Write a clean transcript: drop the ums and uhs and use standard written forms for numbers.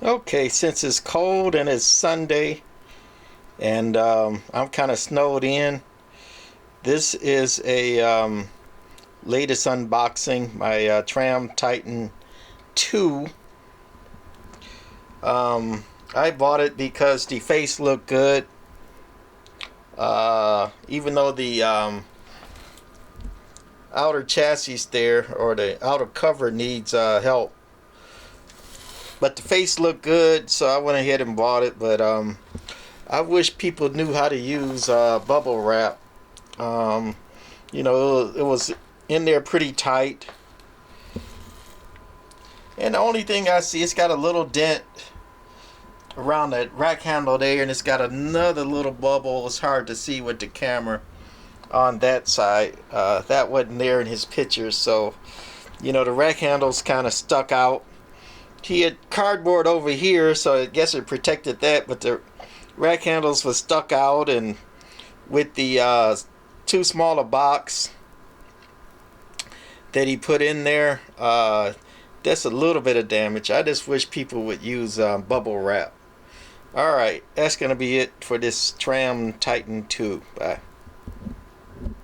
Okay, since it's cold and it's Sunday and I'm kind of snowed in, this is a latest unboxing, my Tram Titan II. I bought it because the face looked good, even though the outer chassis there, or the outer cover, needs help. But the face looked good, so I went ahead and bought it. But I wish people knew how to use bubble wrap. Um, it was in there pretty tight. And the only thing I see, it's got a little dent around that rack handle there, and it's got another little bubble. It's hard to see with the camera on that side. That wasn't there in his pictures, so the rack handle's kind of stuck out. He had cardboard over here, so I guess it protected that, but the rack handles was stuck out, and with the too small a box that he put in there, that's a little bit of damage. I just wish people would use bubble wrap. Alright, that's going to be it for this Tram Titan II. Bye.